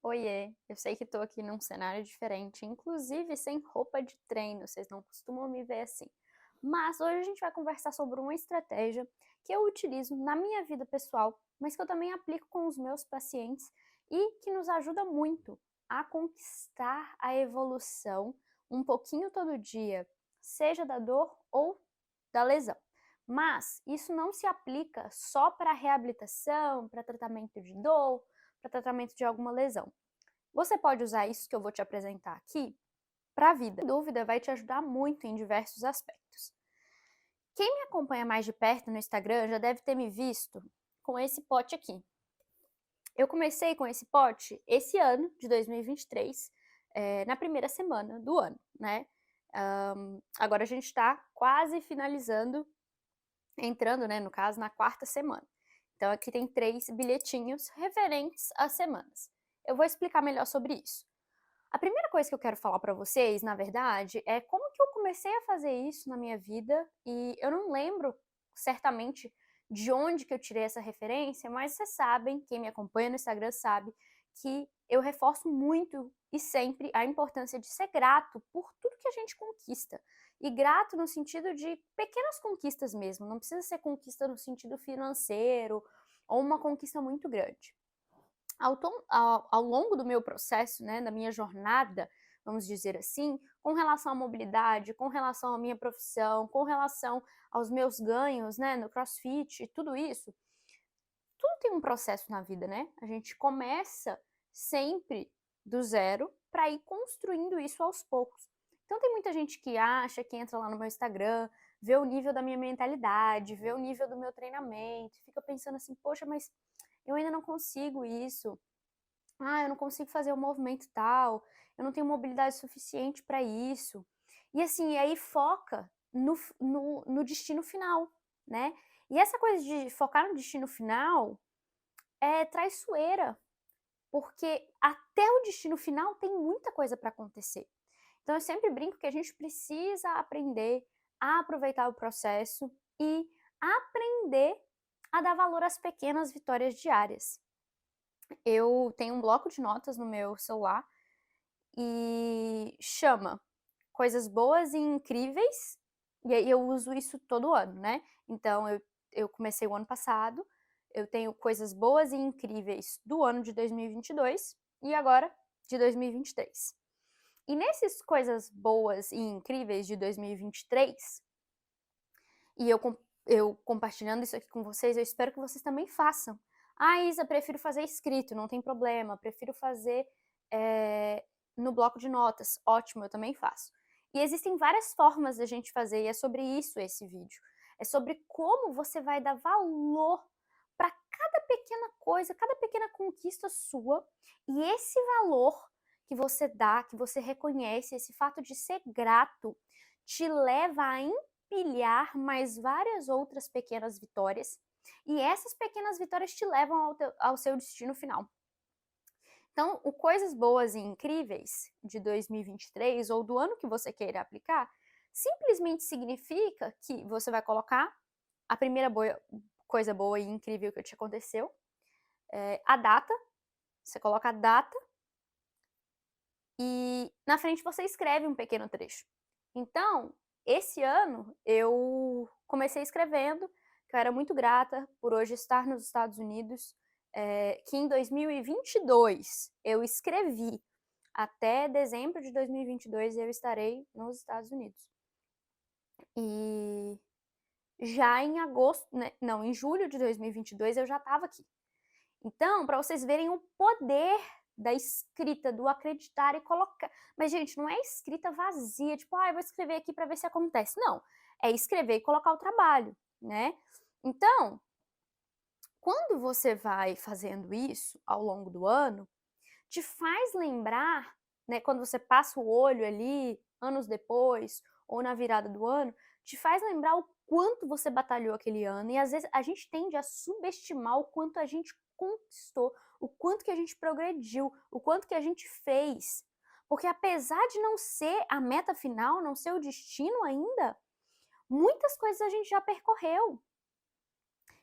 Oiê, eu sei que tô aqui num cenário diferente, inclusive sem roupa de treino, vocês não costumam me ver assim. Mas hoje a gente vai conversar sobre uma estratégia que eu utilizo na minha vida pessoal, mas que eu também aplico com os meus pacientes e que nos ajuda muito a conquistar a evolução um pouquinho todo dia, seja da dor ou da lesão. Mas isso não se aplica só para reabilitação, para tratamento de dor, para tratamento de alguma lesão. Você pode usar isso que eu vou te apresentar aqui para a vida. Sem dúvida, vai te ajudar muito em diversos aspectos. Quem me acompanha mais de perto no Instagram já deve ter me visto com esse pote aqui. Eu comecei com esse pote esse ano, de 2023, na primeira semana do ano, né? Agora a gente está quase finalizando, entrando, né, no caso, na quarta semana. Então aqui tem 3 bilhetinhos referentes às semanas. Eu vou explicar melhor sobre isso. A primeira coisa que eu quero falar pra vocês, na verdade, é como que eu comecei a fazer isso na minha vida, e eu não lembro certamente de onde que eu tirei essa referência, mas vocês sabem, quem me acompanha no Instagram sabe, que eu reforço muito e sempre a importância de ser grato por tudo que a gente conquista. E grato no sentido de pequenas conquistas mesmo, não precisa ser conquista no sentido financeiro ou uma conquista muito grande. Ao longo do meu processo, né, da minha jornada, vamos dizer assim, com relação à mobilidade, com relação à minha profissão, com relação aos meus ganhos, né, no CrossFit, tudo isso, tudo tem um processo na vida, né? A gente começa sempre do zero para ir construindo isso aos poucos. Então tem muita gente que acha que entra lá no meu Instagram, vê o nível da minha mentalidade, vê o nível do meu treinamento, fica pensando assim, poxa, mas eu ainda não consigo isso. Eu não consigo fazer o movimento tal, eu não tenho mobilidade suficiente para isso. E assim, aí foca no destino final, né? E essa coisa de focar no destino final é traiçoeira, porque até o destino final tem muita coisa para acontecer. Então eu sempre brinco que a gente precisa aprender a aproveitar o processo e aprender a dar valor às pequenas vitórias diárias. Eu tenho um bloco de notas no meu celular e chama Coisas Boas e Incríveis, e aí eu uso isso todo ano, né? Então eu comecei o ano passado, eu tenho Coisas Boas e Incríveis do ano de 2022 e agora de 2023. E nesses Coisas Boas e Incríveis de 2023, e eu compartilhando isso aqui com vocês, eu espero que vocês também façam. Isa, prefiro fazer escrito, não tem problema, prefiro fazer no bloco de notas, ótimo, eu também faço. E existem várias formas da gente fazer, e é sobre isso esse vídeo. É sobre como você vai dar valor para cada pequena coisa, cada pequena conquista sua, e esse valor que você dá, que você reconhece, esse fato de ser grato, te leva a empilhar mais várias outras pequenas vitórias, e essas pequenas vitórias te levam ao seu destino final. Então, o Coisas Boas e Incríveis de 2023, ou do ano que você queira aplicar, simplesmente significa que você vai colocar a primeira coisa boa e incrível que te aconteceu, a data, você coloca a data, e na frente você escreve um pequeno trecho. Então, esse ano eu comecei escrevendo que eu era muito grata por hoje estar nos Estados Unidos, que em 2022 eu escrevi até dezembro de 2022 eu estarei nos Estados Unidos. E já em agosto, né, não, em julho de 2022 eu já estava aqui. Então, para vocês verem o poder da escrita, do acreditar e colocar. Mas, gente, não é escrita vazia, tipo, eu vou escrever aqui para ver se acontece. Não, é escrever e colocar o trabalho, né? Então, quando você vai fazendo isso ao longo do ano, te faz lembrar, né, quando você passa o olho ali, anos depois, ou na virada do ano, te faz lembrar o quanto você batalhou aquele ano, e às vezes a gente tende a subestimar o quanto a gente conquistou, o quanto que a gente progrediu, o quanto que a gente fez. Porque apesar de não ser a meta final, não ser o destino ainda, muitas coisas a gente já percorreu.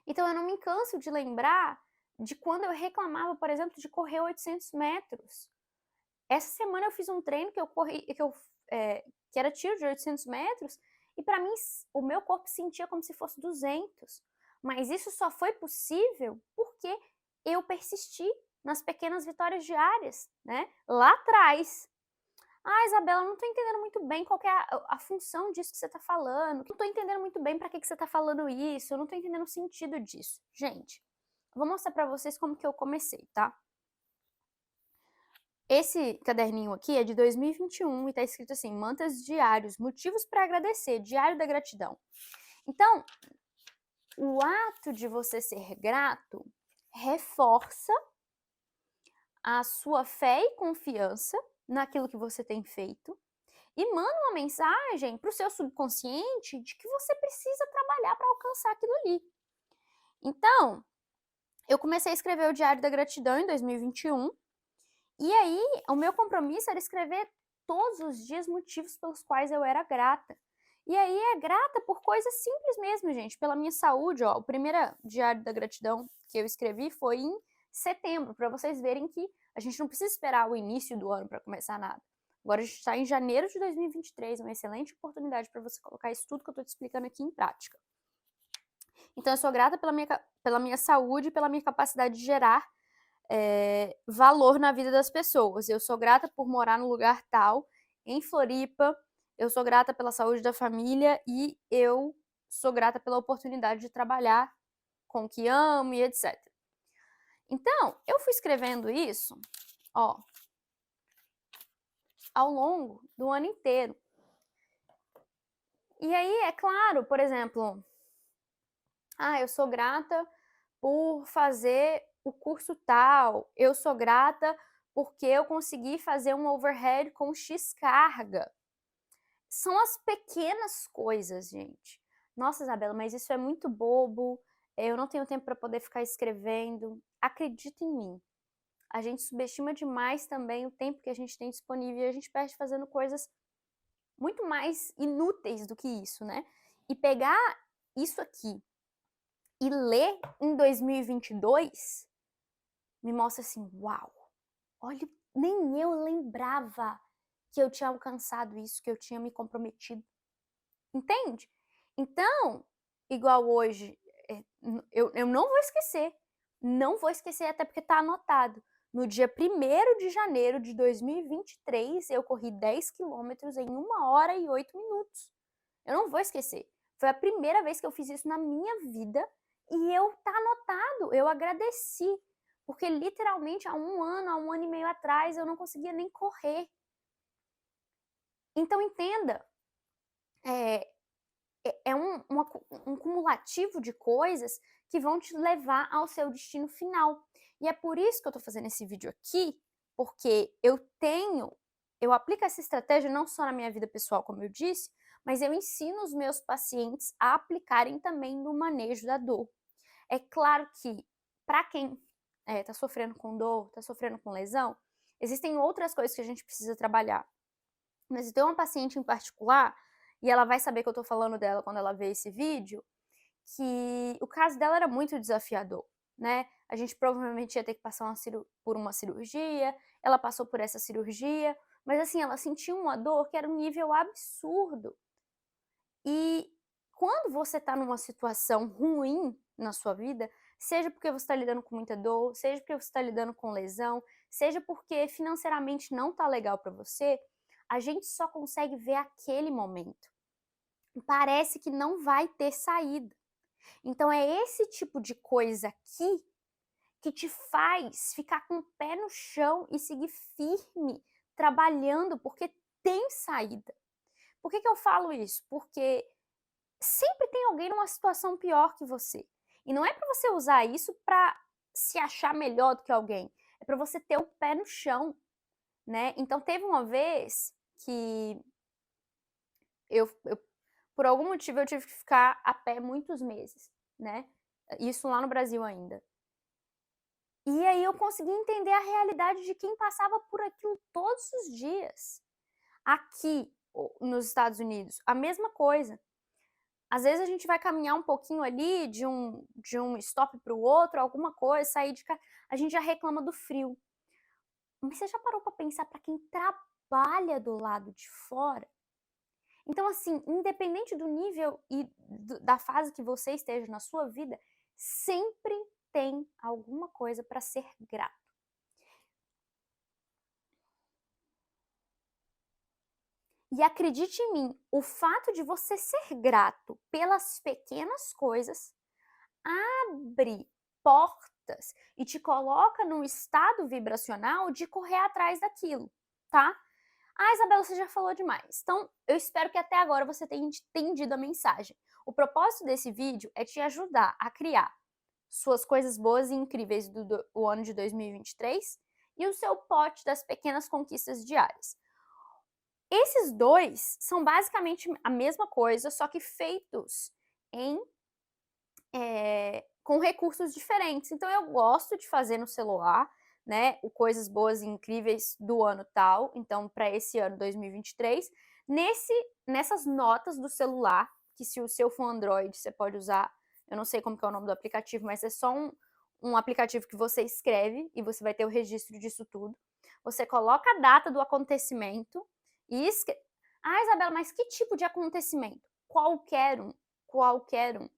Então eu não me canso de lembrar de quando eu reclamava, por exemplo, de correr 800 metros. Essa semana eu fiz um treino que eu corri, que era tiro de 800 metros, e para mim o meu corpo sentia como se fosse 200. Mas isso só foi possível porque eu persisti nas pequenas vitórias diárias, né? Lá atrás. Ah, Isabela, eu não tô entendendo muito bem qual que é a função disso que você tá falando. Não tô entendendo muito bem pra que você tá falando isso. Eu não tô entendendo o sentido disso. Gente, eu vou mostrar pra vocês como que eu comecei, tá? Esse caderninho aqui é de 2021 e tá escrito assim: mantas diários, motivos para agradecer, diário da gratidão. Então, o ato de você ser grato reforça a sua fé e confiança naquilo que você tem feito e manda uma mensagem para o seu subconsciente de que você precisa trabalhar para alcançar aquilo ali. Então, eu comecei a escrever o Diário da Gratidão em 2021 e aí o meu compromisso era escrever todos os dias motivos pelos quais eu era grata. E aí é grata por coisas simples mesmo, gente, pela minha saúde, ó. O primeiro Diário da Gratidão que eu escrevi foi em setembro, para vocês verem que a gente não precisa esperar o início do ano para começar nada. Agora a gente está em janeiro de 2023, uma excelente oportunidade para você colocar isso tudo que eu estou te explicando aqui em prática. Então eu sou grata pela minha saúde, pela minha capacidade de gerar valor na vida das pessoas. Eu sou grata por morar no lugar tal, em Floripa, eu sou grata pela saúde da família e eu sou grata pela oportunidade de trabalhar com o que amo e etc. Então, eu fui escrevendo isso, ó, ao longo do ano inteiro. E aí, é claro, por exemplo, eu sou grata por fazer o curso tal, eu sou grata porque eu consegui fazer um overhead com X carga. São as pequenas coisas, gente. Nossa, Isabela, mas isso é muito bobo, eu não tenho tempo para poder ficar escrevendo. Acredita em mim. A gente subestima demais também o tempo que a gente tem disponível e a gente perde fazendo coisas muito mais inúteis do que isso, né? E pegar isso aqui e ler em 2022 me mostra assim, uau, olha, nem eu lembrava que eu tinha alcançado isso, que eu tinha me comprometido. Entende? Então, igual hoje, eu não vou esquecer. Não vou esquecer, até porque tá anotado. No dia 1º de janeiro de 2023, eu corri 10 quilômetros em 1 hora e 8 minutos. Eu não vou esquecer. Foi a primeira vez que eu fiz isso na minha vida e tá anotado. Eu agradeci. Porque literalmente há um ano e meio atrás, eu não conseguia nem correr. Então entenda, é um cumulativo de coisas que vão te levar ao seu destino final. E é por isso que eu tô fazendo esse vídeo aqui, porque eu aplico essa estratégia não só na minha vida pessoal, como eu disse, mas eu ensino os meus pacientes a aplicarem também no manejo da dor. É claro que, para quem tá sofrendo com dor, tá sofrendo com lesão, existem outras coisas que a gente precisa trabalhar. Mas eu tenho uma paciente em particular, e ela vai saber que eu tô falando dela quando ela ver esse vídeo, que o caso dela era muito desafiador, né? A gente provavelmente ia ter que passar por uma cirurgia, ela passou por essa cirurgia, mas assim, ela sentiu uma dor que era um nível absurdo. E quando você tá numa situação ruim na sua vida, seja porque você está lidando com muita dor, seja porque você está lidando com lesão, seja porque financeiramente não tá legal para você, a gente só consegue ver aquele momento. Parece que não vai ter saída. Então é esse tipo de coisa aqui que te faz ficar com o pé no chão e seguir firme, trabalhando, porque tem saída. Por que eu falo isso? Porque sempre tem alguém numa situação pior que você. E não é para você usar isso para se achar melhor do que alguém. É para você ter o pé no chão, né? Então teve uma vez que por algum motivo eu tive que ficar a pé muitos meses, né? Isso lá no Brasil ainda. E aí eu consegui entender a realidade de quem passava por aquilo todos os dias. Aqui nos Estados Unidos, a mesma coisa. Às vezes a gente vai caminhar um pouquinho ali de um stop para o outro, alguma coisa, sair de casa, a gente já reclama do frio. Mas você já parou para pensar para quem trabalha do lado de fora? Então, assim, independente do nível e da fase que você esteja na sua vida, sempre tem alguma coisa para ser grato. E acredite em mim, o fato de você ser grato pelas pequenas coisas abre portas e te coloca num estado vibracional de correr atrás daquilo, tá? Ah, Isabela, você já falou demais. Então, eu espero que até agora você tenha entendido a mensagem. O propósito desse vídeo é te ajudar a criar suas coisas boas e incríveis do ano de 2023 e o seu pote das pequenas conquistas diárias. Esses dois são basicamente a mesma coisa, só que feitos com recursos diferentes. Então, eu gosto de fazer no celular, né, o coisas boas e incríveis do ano tal, então para esse ano 2023, nessas notas do celular, que se o seu for Android, você pode usar, eu não sei como que é o nome do aplicativo, mas é só um aplicativo que você escreve e você vai ter o registro disso tudo. Você coloca a data do acontecimento e escreve. Ah, Isabela, mas que tipo de acontecimento? Qualquer um.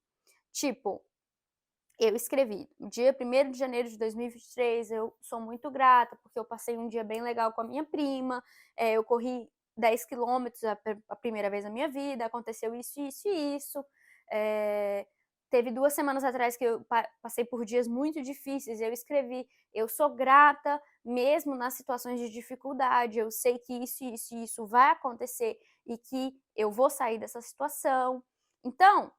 Tipo, eu escrevi, dia 1º de janeiro de 2023, eu sou muito grata, porque eu passei um dia bem legal com a minha prima, eu corri 10 quilômetros a primeira vez na minha vida, aconteceu isso, isso e isso. Teve 2 semanas atrás que eu passei por dias muito difíceis, eu escrevi, eu sou grata, mesmo nas situações de dificuldade, eu sei que isso, isso e isso vai acontecer e que eu vou sair dessa situação. Então,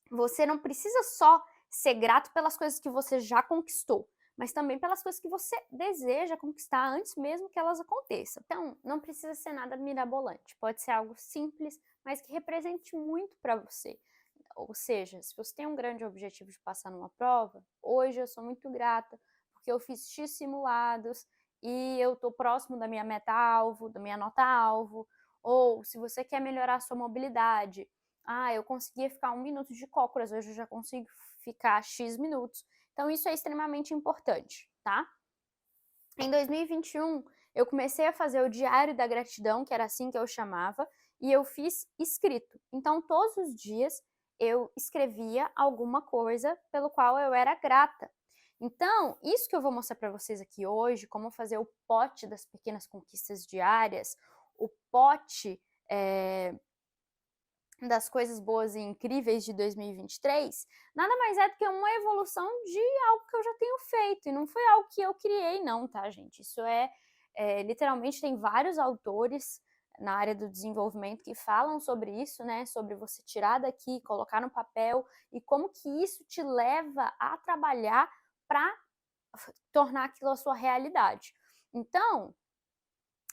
você não precisa só ser grato pelas coisas que você já conquistou, mas também pelas coisas que você deseja conquistar antes mesmo que elas aconteçam. Então, não precisa ser nada mirabolante, pode ser algo simples, mas que represente muito para você. Ou seja, se você tem um grande objetivo de passar numa prova, hoje eu sou muito grata porque eu fiz X simulados e eu estou próximo da minha meta-alvo, da minha nota-alvo. Ou se você quer melhorar a sua mobilidade, eu conseguia ficar 1 minuto de cócoras, hoje eu já consigo ficar X minutos. Então, isso é extremamente importante, tá? Em 2021, eu comecei a fazer o Diário da Gratidão, que era assim que eu chamava, e eu fiz escrito. Então, todos os dias, eu escrevia alguma coisa pelo qual eu era grata. Então, isso que eu vou mostrar para vocês aqui hoje, como fazer o pote das pequenas conquistas diárias, o pote das coisas boas e incríveis de 2023, nada mais é do que uma evolução de algo que eu já tenho feito, e não foi algo que eu criei não, tá, gente? Isso literalmente tem vários autores na área do desenvolvimento que falam sobre isso, né, sobre você tirar daqui, colocar no papel, e como que isso te leva a trabalhar para tornar aquilo a sua realidade. Então,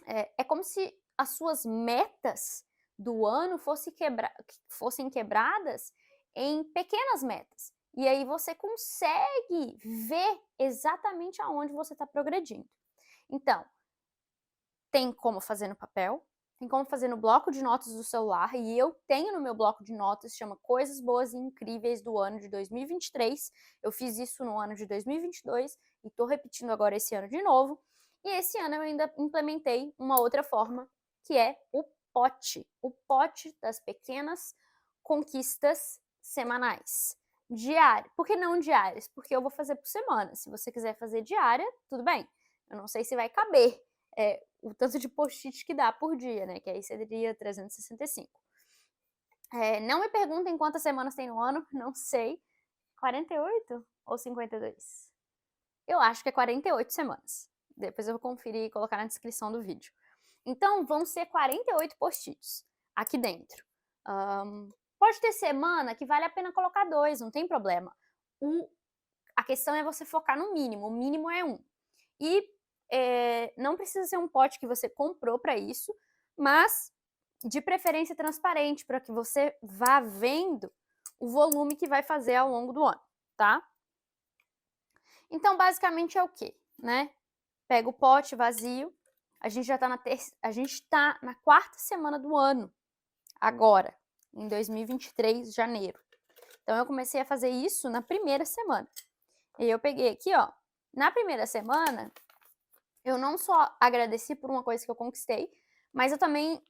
é como se as suas metas do ano fossem quebradas em pequenas metas. E aí você consegue ver exatamente aonde você está progredindo. Então, tem como fazer no papel, tem como fazer no bloco de notas do celular, e eu tenho no meu bloco de notas, chama Coisas Boas e Incríveis do ano de 2023. Eu fiz isso no ano de 2022 e estou repetindo agora esse ano de novo. E esse ano eu ainda implementei uma outra forma, que é o pote das pequenas conquistas semanais. Diário. Por que não diárias? Porque eu vou fazer por semana. Se você quiser fazer diária, tudo bem. Eu não sei se vai caber o tanto de post-it que dá por dia, né? Que aí seria 365. Não me perguntem quantas semanas tem no ano, não sei. 48 ou 52? Eu acho que é 48 semanas. Depois eu vou conferir e colocar na descrição do vídeo. Então, vão ser 48 post-its aqui dentro. Pode ter semana que vale a pena colocar 2, não tem problema. A questão é você focar no mínimo. O mínimo é 1. E não precisa ser um pote que você comprou para isso, mas de preferência transparente, para que você vá vendo o volume que vai fazer ao longo do ano, tá? Então, basicamente é o quê, né? Pega o pote vazio, a gente já tá na 4ª semana do ano, agora. em 2023, janeiro. Então, eu comecei a fazer isso na primeira semana. E eu peguei aqui, ó, na primeira semana, eu não só agradeci por uma coisa que eu conquistei, mas eu também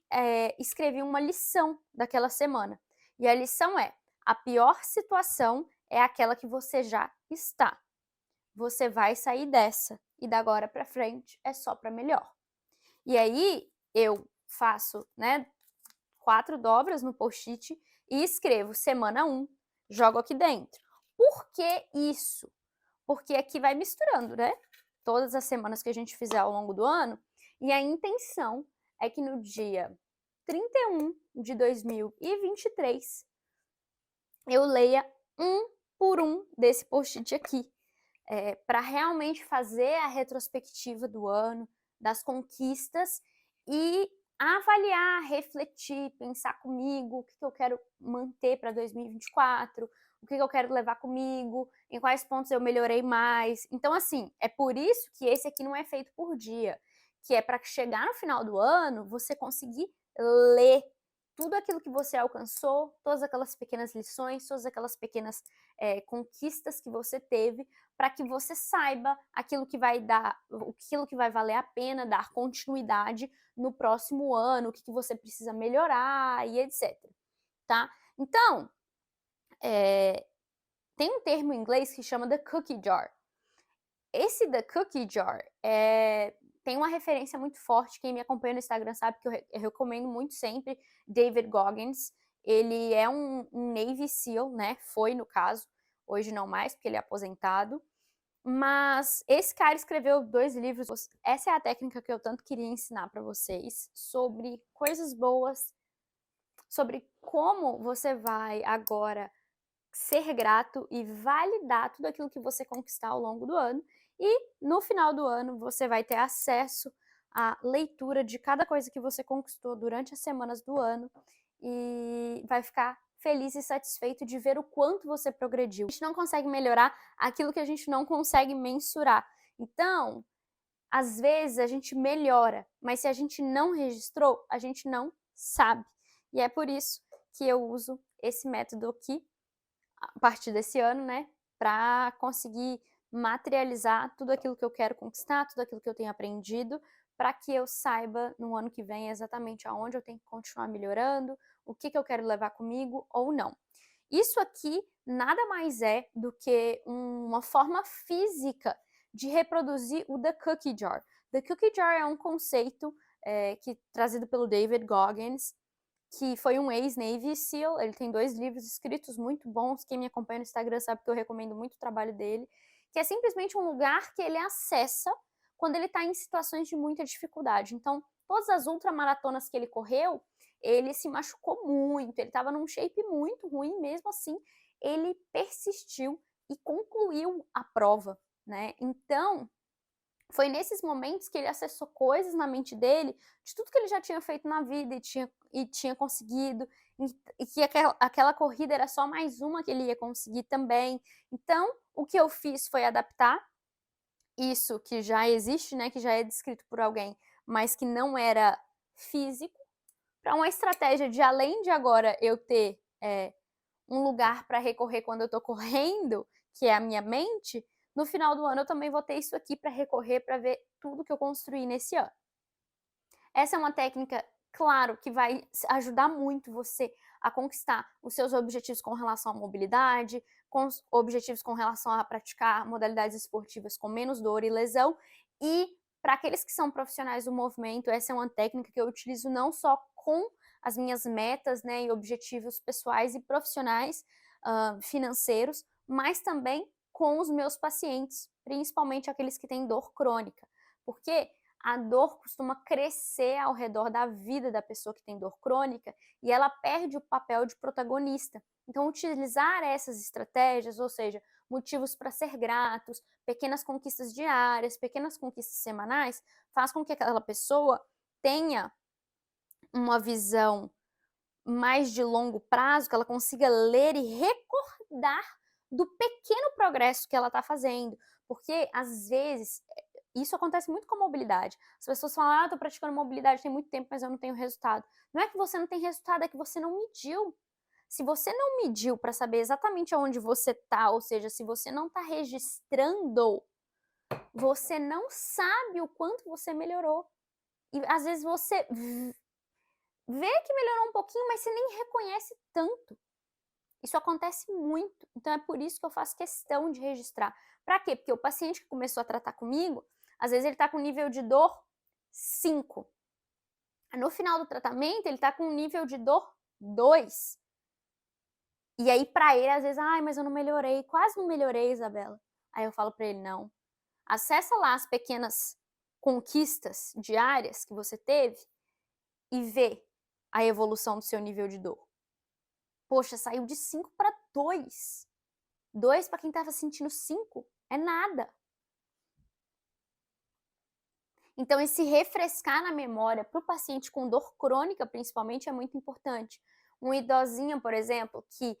escrevi uma lição daquela semana. E a lição é: a pior situação é aquela que você já está. Você vai sair dessa e da agora para frente é só para melhor. E aí eu faço, né, 4 dobras no post-it e escrevo semana 1, jogo aqui dentro. Por que isso? Porque aqui vai misturando, né? Todas as semanas que a gente fizer ao longo do ano, e a intenção é que no dia 31 de 2023 eu leia um por um desse post-it aqui, para realmente fazer a retrospectiva do ano, das conquistas e avaliar, refletir, pensar comigo o que eu quero manter para 2024, o que eu quero levar comigo, em quais pontos eu melhorei mais. Então, assim, é por isso que esse aqui não é feito por dia, que é para chegar no final do ano, você conseguir ler tudo aquilo que você alcançou, todas aquelas pequenas lições, todas aquelas pequenas conquistas que você teve, para que você saiba aquilo que vai valer a pena dar continuidade no próximo ano, o que você precisa melhorar e etc. Tá? Então, tem um termo em inglês que chama the cookie jar. Esse the cookie jar tem uma referência muito forte. Quem me acompanha no Instagram sabe que eu recomendo muito sempre David Goggins. Ele é um Navy SEAL, né? Foi, no caso. Hoje não mais, porque ele é aposentado. Mas esse cara escreveu 2 livros. Essa é a técnica que eu tanto queria ensinar para vocês, sobre coisas boas, sobre como você vai agora ser grato e validar tudo aquilo que você conquistar ao longo do ano. E no final do ano você vai ter acesso à leitura de cada coisa que você conquistou durante as semanas do ano e vai ficar feliz e satisfeito de ver o quanto você progrediu. A gente não consegue melhorar aquilo que a gente não consegue mensurar. Então, às vezes a gente melhora, mas se a gente não registrou, a gente não sabe. E é por isso que eu uso esse método aqui, a partir desse ano, né, para conseguir materializar tudo aquilo que eu quero conquistar, tudo aquilo que eu tenho aprendido, para que eu saiba no ano que vem exatamente aonde eu tenho que continuar melhorando, o que eu quero levar comigo ou não. Isso aqui nada mais é do que uma forma física de reproduzir o The Cookie Jar. The Cookie Jar é um conceito trazido pelo David Goggins, que foi um ex-Navy SEAL. Ele tem 2 livros escritos muito bons. Quem me acompanha no Instagram sabe que eu recomendo muito o trabalho dele, que é simplesmente um lugar que ele acessa quando ele está em situações de muita dificuldade. Então, todas as ultramaratonas que ele correu, ele se machucou muito, ele estava num shape muito ruim, mesmo assim, ele persistiu e concluiu a prova, né? Então, foi nesses momentos que ele acessou coisas na mente dele, de tudo que ele já tinha feito na vida e tinha conseguido, e que aquela corrida era só mais uma que ele ia conseguir também. Então, o que eu fiz foi adaptar isso que já existe, né, que já é descrito por alguém, mas que não era físico, para uma estratégia de, além de agora eu ter um lugar para recorrer quando eu estou correndo, que é a minha mente, no final do ano eu também vou ter isso aqui para recorrer, para ver tudo que eu construí nesse ano. Essa é uma técnica, claro, que vai ajudar muito você a conquistar os seus objetivos com relação à mobilidade, com os objetivos com relação a praticar modalidades esportivas com menos dor e lesão. E para aqueles que são profissionais do movimento, essa é uma técnica que eu utilizo não só com as minhas metas, né, e objetivos pessoais e profissionais, financeiros, mas também com os meus pacientes, principalmente aqueles que têm dor crônica. Porque a dor costuma crescer ao redor da vida da pessoa que tem dor crônica e ela perde o papel de protagonista. Então, utilizar essas estratégias, ou seja, motivos para ser gratos, pequenas conquistas diárias, pequenas conquistas semanais, faz com que aquela pessoa tenha uma visão mais de longo prazo, que ela consiga ler e recordar do pequeno progresso que ela está fazendo. Porque, às vezes, isso acontece muito com a mobilidade. As pessoas falam, eu tô praticando mobilidade tem muito tempo, mas eu não tenho resultado. Não é que você não tem resultado, é que você não mediu. Se você não mediu para saber exatamente aonde você tá, ou seja, se você não tá registrando, você não sabe o quanto você melhorou. E às vezes você vê que melhorou um pouquinho, mas você nem reconhece tanto. Isso acontece muito. Então é por isso que eu faço questão de registrar. Para quê? Porque o paciente que começou a tratar comigo, às vezes ele tá com nível de dor 5. No final do tratamento, ele tá com nível de dor 2. E aí, pra ele, às vezes, ai, mas eu não melhorei, quase não melhorei, Isabela. Aí eu falo pra ele, não. Acessa lá as pequenas conquistas diárias que você teve e vê a evolução do seu nível de dor. Poxa, saiu de 5 para 2. 2 para quem tava sentindo 5 é nada. Então, esse refrescar na memória para o paciente com dor crônica, principalmente, é muito importante. Um idosinha, por exemplo, que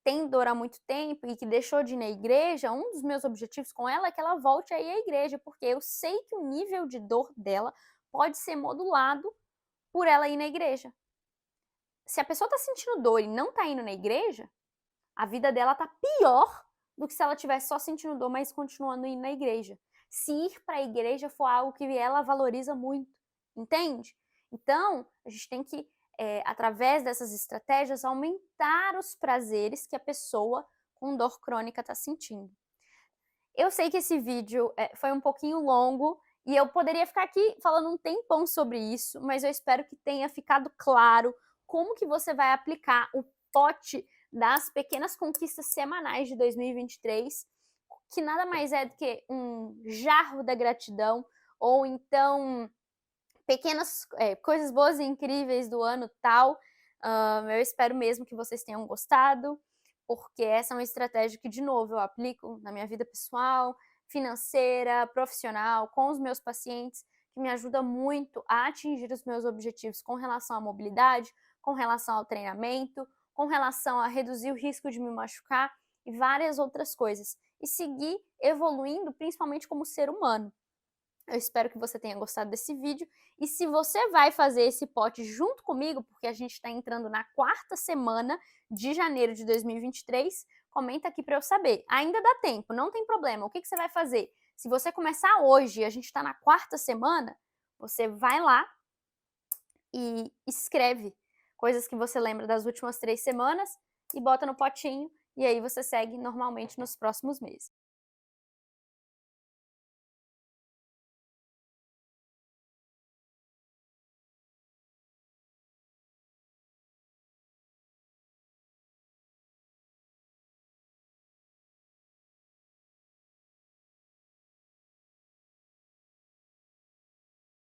tem dor há muito tempo e que deixou de ir na igreja, um dos meus objetivos com ela é que ela volte a ir à igreja, porque eu sei que o nível de dor dela pode ser modulado por ela ir na igreja. Se a pessoa está sentindo dor e não está indo na igreja, a vida dela está pior do que se ela tivesse só sentindo dor, mas continuando indo na igreja. Se ir para a igreja for algo que ela valoriza muito, entende? Então, a gente tem que, através dessas estratégias, aumentar os prazeres que a pessoa com dor crônica está sentindo. Eu sei que esse vídeo foi um pouquinho longo e eu poderia ficar aqui falando um tempão sobre isso, mas eu espero que tenha ficado claro como que você vai aplicar o pote das pequenas conquistas semanais de 2023, que nada mais é do que um jarro da gratidão, ou então pequenas coisas boas e incríveis do ano tal. Eu espero mesmo que vocês tenham gostado, porque essa é uma estratégia que, de novo, eu aplico na minha vida pessoal, financeira, profissional, com os meus pacientes, que me ajuda muito a atingir os meus objetivos com relação à mobilidade, com relação ao treinamento, com relação a reduzir o risco de me machucar e várias outras coisas. E seguir evoluindo, principalmente como ser humano. Eu espero que você tenha gostado desse vídeo. E se você vai fazer esse pote junto comigo, porque a gente está entrando na 4ª semana de janeiro de 2023, comenta aqui para eu saber. Ainda dá tempo, não tem problema. O que você vai fazer? Se você começar hoje e a gente está na 4ª semana, você vai lá e escreve coisas que você lembra das últimas 3 semanas e bota no potinho, e aí você segue normalmente nos próximos meses.